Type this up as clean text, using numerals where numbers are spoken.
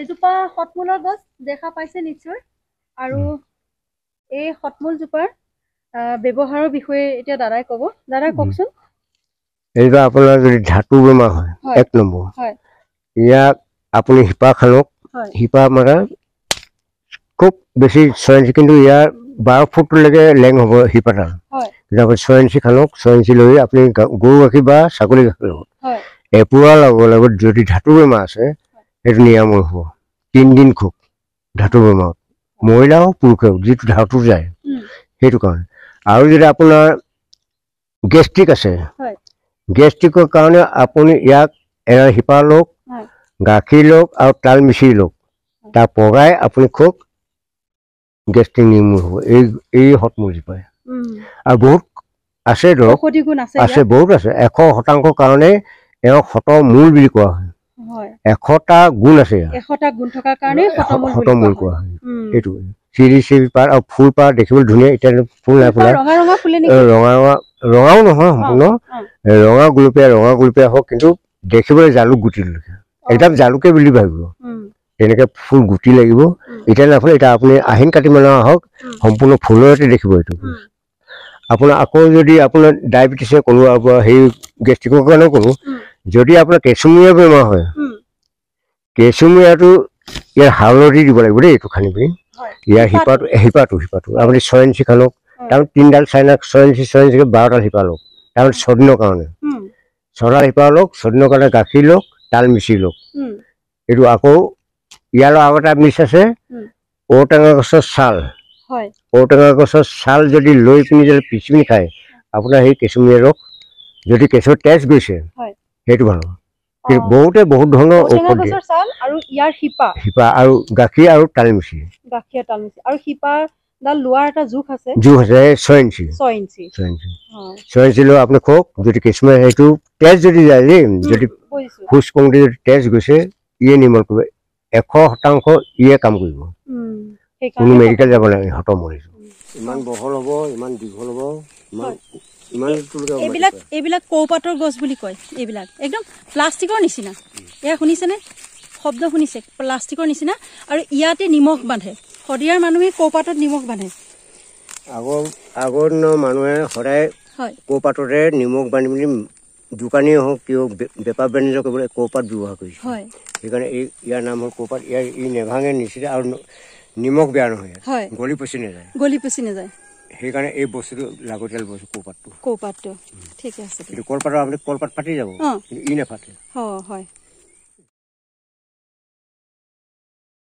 এজোপা হতমূলৰ গছ দেখা পাইছে নিশ্চয় আৰু এই হতমূল জোপাৰ ব্যৱহাৰৰ বিষয়ে এতিয়া দাদাই ক'ব দাদা কওকচোন এইটো আপোনাৰ যদি ধাতু বেমাৰ হয় 1 নম্বৰ হয় ইয়াক আপুনি হিপা খানক হিপা মানে খুব বেছি 6 ইঞ্চি কিন্তু ইয়াৰ 12 ফুটলৈকে লেং হ'ব হিপাটাৰ যাতে 6 ইঞ্চি খানক 6 ইঞ্চি লৈ আপুনি গৰু গাখীৰ বা ছাগলী গাখীৰ এপুৱা লগত যদি ধাতু বেমাৰ আছে সেইটো নিৰাময় হ'ব 3 দিন খুব ধাতু বেমাৰ মহিলা হওক পুৰুষ হওক যিটো ধাতু যায় সেইটো কাৰণে আৰু যদি আপোনাৰ গেষ্ট্ৰিক আছে গেষ্ট্ৰিকৰ কাৰণে আপুনি ইয়াক এৰা হিপা লওক গাখীৰ লওক আৰু তাল মিচিৰি লওক তাৰ পগাই আপুনি খুব গেষ্ট্ৰিক নিৰ্মূল হ'ব এই হতমূল জোপাই আৰু বহুত আছে ধৰক আছে বহুত আছে 100% কাৰণে এওঁ হতৰ মূল বুলি কোৱা হয় 100টা গুণ আছে 100টা গুণ থকাৰ কাৰণে হতমূল কোৱা হয় এইটো চিৰি পাত আৰু ফুল পাত দেখিবলৈ ধুনীয়া এতিয়া ফুল নাই ফুলা ৰঙাও নহয় সম্পূৰ্ণ ৰঙা গুলপীয়া হওক কিন্তু দেখিবলৈ জালুক গুটি একদম জালুকে বুলি ভাবিব তেনেকৈ ফুল গুটি লাগিব এতিয়া নাফুলে এতিয়া আপুনি আহিন কাটি মানৰ আহক সম্পূৰ্ণ ফুলতে দেখিব এইটো আপোনাৰ আকৌ যদি আপোনাৰ ডায়েবেটিছে ক'লো সেই গেষ্ট্ৰিকৰ কাৰণেও ক'লো যদি আপোনাৰ কেঁচুমীয়া বেমাৰ হয় কেঁচুমীয়াটো ইয়াৰ হালধি দিব লাগিব দেই এইটো খানি পিনি ইয়াৰ হিপাটো আপুনি 6 ইঞ্চি খানক তাৰমানে 3ডাল চাইনাক 6 ইঞ্চি 12ডাল হিপা লওক তাৰমানে 6 দিনৰ কাৰণে 6ডাল হিপা লওক 6 দিনৰ কাৰণে গাখীৰ লওক তাল মিচিৰি লওক এইটো আকৌ ইয়াৰ আগতে মিছ আছে ঔটেঙা গছৰ ছাল যদি লৈ পিনি যদি পিচি পিনি খায় আপোনাৰ সেই কেঁচুমীয়া ৰোগ যদি কেঁচুৰ তেজ গৈছে সেইটো ভাল কিন্তু বহুতে বহুত ধৰণৰ ঔষধ দিয়ে আৰু ইয়াৰ হিপা আৰু গাখীৰ আৰু তাল মিচিৰি আৰু হিপা ডাল লোৱাৰ এটা জোখ আছে 6 ইঞ্চি লৈ আপুনি খুব যদি কেঁচুমীয়া সেইটো তেজ যদি যায় যদি খোজ কওঁতে যদি তেজ গৈছে ইয়ে নিৰ্মল কৰিব 100% ইয়ে কাম কৰিব কোনো মেডিকেল যাব নালাগে হতমূল ইমান বহল হ'ব ইমান দীঘল হ'ব এইবিলাক কৌপাতৰ গছ বুলি কয় এইবিলাক একদম প্লাষ্টিকৰ নিচিনা এয়া শুনিছেনে শব্দ শুনিছে প্লাষ্টিকৰ নিচিনা আৰু ইয়াতে নিমখ বান্ধে শদিয়াৰ মানুহে কৌপাতত নিমখ বান্ধে আগৰ দিনৰ মানুহে সদায় কৌপাততে নিমখ বান্ধি পিনি দোকানী হওক কিয় বেপাৰ বাণিজ্য কৰিবলৈ কৌপাত ব্যৱহাৰ কৰিছে সেইকাৰণে ইয়াৰ নাম হ'ল কৌপাত ই নেভাঙে নিচিনা আৰু নিমখ বেয়া নহয় গলি পচি নাযায় সেইকাৰণে এই বস্তুটো লাগতিয়াল বস্তু কৌপাতটো ঠিকে আছে কলপাতৰ আপুনি কলপাত ফাটি যাব ই নাফাটে